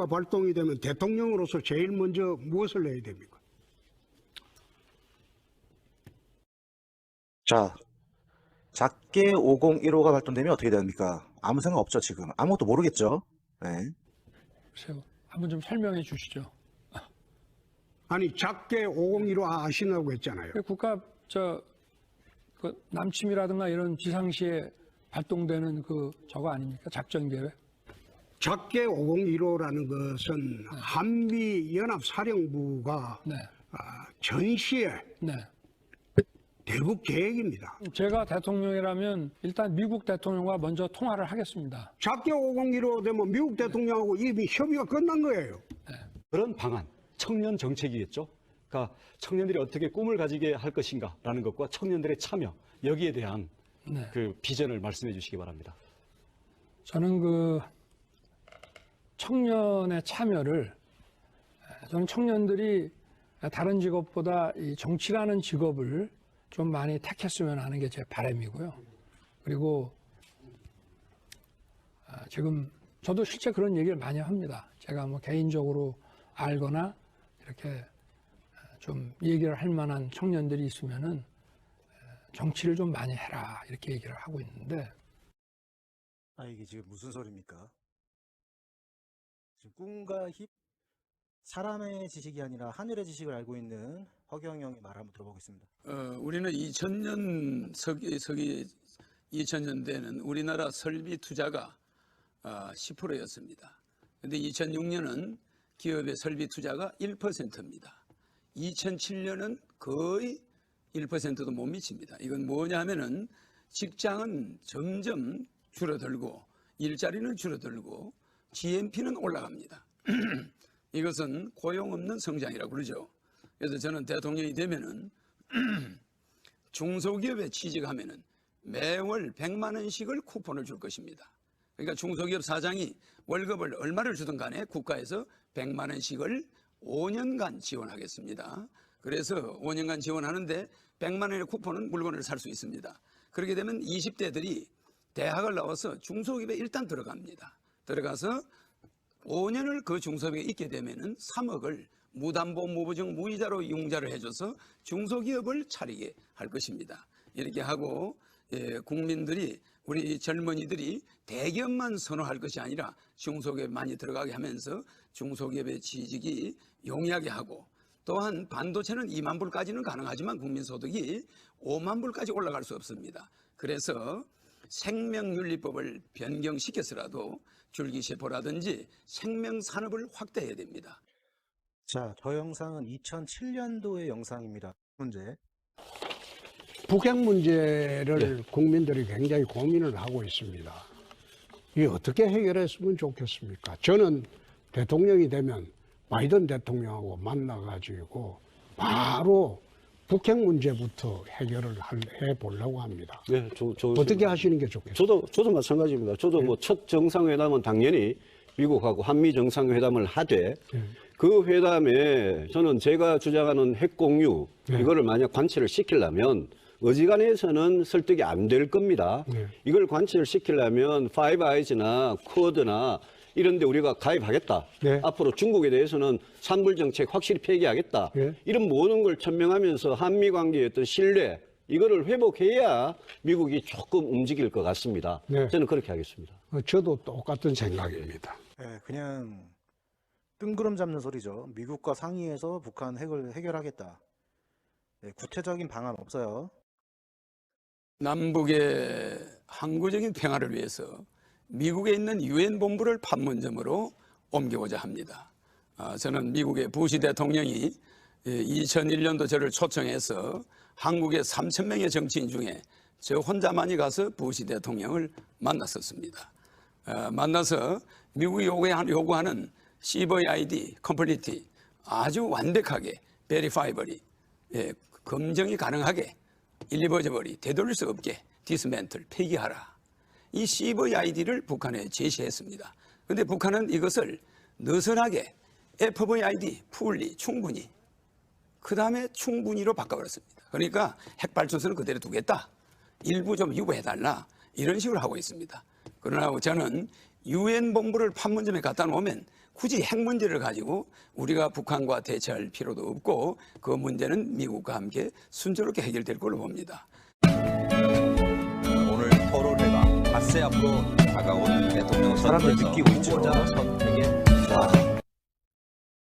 발동이 되면 대통령으로서 제일 먼저 무엇을 해야 됩니까? 자, 작게 5015가 발동되면 어떻게 됩니까? 아무 생각 없죠, 지금. 아무것도 모르겠죠? 네. 글쎄요. 한번 좀 설명해 주시죠. 아니 작게 501호 아시냐고 했잖아요. 국가 그 남침이라든가 이런 비상시에 발동되는 그 저거 아닙니까? 작전 계획. 작게 501호라는 것은 한미연합사령부가 네. 전시에 네. 대북 계획입니다. 제가 대통령이라면 일단 미국 대통령과 먼저 통화를 하겠습니다. 작게 501호 되면 미국 대통령하고 이미 협의가 끝난 거예요. 그런 방안, 청년 정책이겠죠. 그러니까 청년들이 어떻게 꿈을 가지게 할 것인가라는 것과 청년들의 참여, 여기에 대한 네. 그 비전을 말씀해 주시기 바랍니다. 저는 그 청년의 참여를, 저는 청년들이 다른 직업보다 이 정치라는 직업을 좀 많이 택했으면 하는 게 제 바람이고요. 그리고 지금 저도 실제 그런 얘기를 많이 합니다. 제가 뭐 개인적으로 알거나 이렇게 좀 얘기를 할 만한 청년들이 있으면은 정치를 좀 많이 해라 이렇게 얘기를 하고 있는데. 이게 지금 무슨 소리입니까? 지금 꿈과 힙, 사람의 지식이 아니라 하늘의 지식을 알고 있는 허경영의 말 한번 들어보겠습니다. 우리는 2000년 서기 2000년대에는 우리나라 설비 투자가 10%였습니다. 그런데 2006년은 기업의 설비 투자가 1%입니다. 2007년은 거의 1%도 못 미칩니다. 이건 뭐냐 하면은 직장은 점점 줄어들고 일자리는 줄어들고 GNP는 올라갑니다. 이것은 고용 없는 성장이라고 그러죠. 그래서 저는 대통령이 되면은 중소기업에 취직하면은 매월 100만 원씩을 쿠폰을 줄 것입니다. 그러니까 중소기업 사장이 월급을 얼마를 주든 간에 국가에서 100만 원씩을 5년간 지원하겠습니다. 그래서 5년간 지원하는데 100만 원의 쿠폰은 물건을 살 수 있습니다. 그렇게 되면 20대들이 대학을 나와서 중소기업에 일단 들어갑니다. 들어가서 5년을 그 중소기업에 있게 되면은 3억을 무담보 무보증 무이자로 융자를 해줘서 중소기업을 차리게 할 것입니다. 이렇게 하고 국민들이 우리 젊은이들이 대기업만 선호할 것이 아니라 중소기업에 많이 들어가게 하면서 중소기업의 취직이 용이하게 하고, 또한 반도체는 2만 불까지는 가능하지만 국민소득이 5만 불까지 올라갈 수 없습니다. 그래서 생명윤리법을 변경시켜서라도 줄기세포라든지 생명산업을 확대해야 됩니다. 자, 저 영상은 2007년도의 영상입니다. 문제. 북핵 문제를 국민들이 굉장히 고민을 하고 있습니다. 이게 어떻게 해결했으면 좋겠습니까? 저는 대통령이 되면 바이든 대통령하고 만나가지고 바로 북핵 문제부터 해결을 해보려고 합니다. 네, 어떻게 하시는 게 좋겠어요? 저도 마찬가지입니다. 저도 뭐 첫 정상회담은 당연히 미국하고 한미 정상회담을 하되 그 회담에 저는 제가 주장하는 핵 공유 이거를 만약 관철을 시키려면 어지간해서는 설득이 안 될 겁니다. 이걸 관철을 시키려면 파이브 아이즈나 쿼드나 이런 데 우리가 가입하겠다. 앞으로 중국에 대해서는 산불 정책 확실히 폐기하겠다. 이런 모든 걸 천명하면서 한미 관계의 어떤 신뢰 이거를 회복해야 미국이 조금 움직일 것 같습니다. 저는 그렇게 하겠습니다. 저도 똑같은 생각입니다. 네, 그냥 뜬구름 잡는 소리죠. 미국과 상의해서 북한 핵을 해결하겠다. 네, 구체적인 방안 없어요. 남북의 항구적인 평화를 위해서 미국에 있는 유엔 본부를 판문점으로 옮겨오자 합니다. 저는 미국의 부시 대통령이 2001년도 저를 초청해서 한국의 3,000명의 정치인 중에 저 혼자만이 가서 부시 대통령을 만났었습니다. 만나서 미국이 요구하는 CVID, 컴플리티 아주 완벽하게 베리파이버리 검증이 가능하게 일리버저버리 되돌릴 수 없게 디스멘틀 폐기하라. 이 CVID를 북한에 제시했습니다. 그런데 북한은 이것을 느슨하게 FVID, 풀리, 충분히 그 다음에 충분히로 바꿔버렸습니다. 그러니까 핵발전소는 그대로 두겠다. 일부 좀 유보해달라. 이런 식으로 하고 있습니다. 그러나 저는 유엔 본부를 판문점에 갖다 놓으면 굳이 핵 문제를 가지고 우리가 북한과 대처할 필요도 없고 그 문제는 미국과 함께 순조롭게 해결될 걸로 봅니다. 오늘 토론회가 닷새 앞으로 다가온 대통령 사람들 선거에서 느끼고 있죠. 후보자 선택에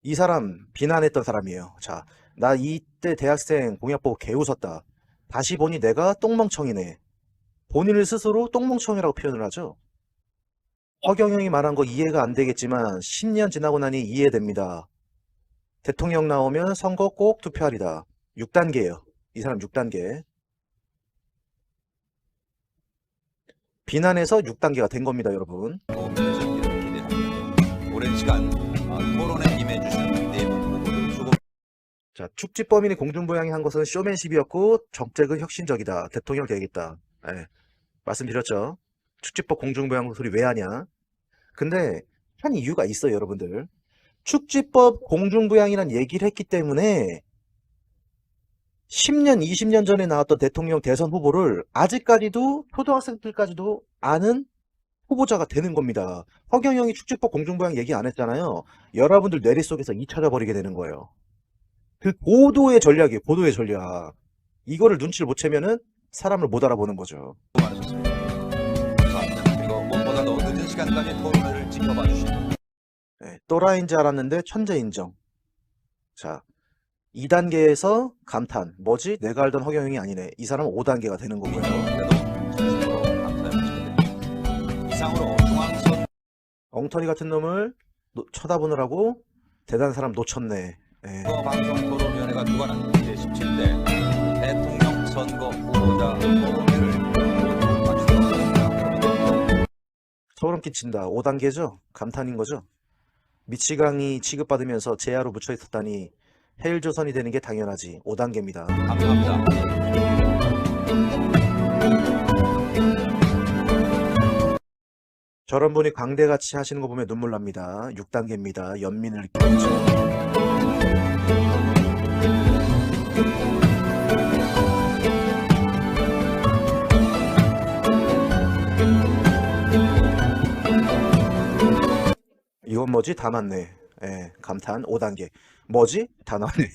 이 사람 비난했던 사람이에요. 자, 나 이때 대학생 공약 보고 개웃었다. 다시 보니 내가 똥멍청이네. 본인을 스스로 똥멍청이라고 표현을 하죠. 허경영이 말한 거 이해가 안 되겠지만 10년 지나고 나니 이해됩니다. 대통령 나오면 선거 꼭 투표하리다. 6단계예요. 이 사람 6단계. 비난해서 6단계가 된 겁니다, 여러분. 도움이 되셨기를 기대합니다. 오랜 시간 토론에 임해주신 네 분 후보들 수고. 자, 축지법인이 공중부양이 한 것은 쇼맨십이었고 정책은 혁신적이다. 대통령 되겠다. 예, 말씀드렸죠. 축지법 공중부양 소리 왜 하냐? 근데 한 이유가 있어요, 여러분들. 축지법 공중부양이란 얘기를 했기 때문에 10년, 20년 전에 나왔던 대통령 대선 후보를 아직까지도 초등학생들까지도 아는 후보자가 되는 겁니다. 허경영이 축지법 공중부양 얘기 안 했잖아요. 여러분들 뇌리 속에서 잊혀져 버리게 되는 거예요. 그 고도의 전략이에요. 고도의 전략. 이거를 눈치를 못 채면은 사람을 못 알아보는 거죠. 많으셨습니다. 감사합니다. 그리고 무엇보다도 늦은 시간까지 토론회를 지켜봐 주신 네, 또라이인 줄 알았는데 천재 인정. 자, 2단계에서 감탄. 뭐지? 내가 알던 허경영이 아니네. 이 사람은 5단계가 되는 거고요. 그래도 진심으로 감사의 말씀드립니다. 이상으로 중앙선 엉터리 같은 놈을 쳐다보느라고 대단한 사람 놓쳤네. 예. 방송토론위원회가 주관한 제17대 대통령 선거 후보자 토론회를 마치겠습니다. 소름 끼친다. 5단계죠? 감탄인 거죠? 미치광이 취급받으면서 제야로 묻혀 있었다니 해일조선이 되는 게 당연하지. 5단계입니다. 감사합니다. 저런 분이 광대같이 하시는 거 보면 눈물 납니다. 6단계입니다. 연민을 느끼죠. 이건 뭐지? 다 맞네. 예, 감탄 5단계. 뭐지? 다 나왔네.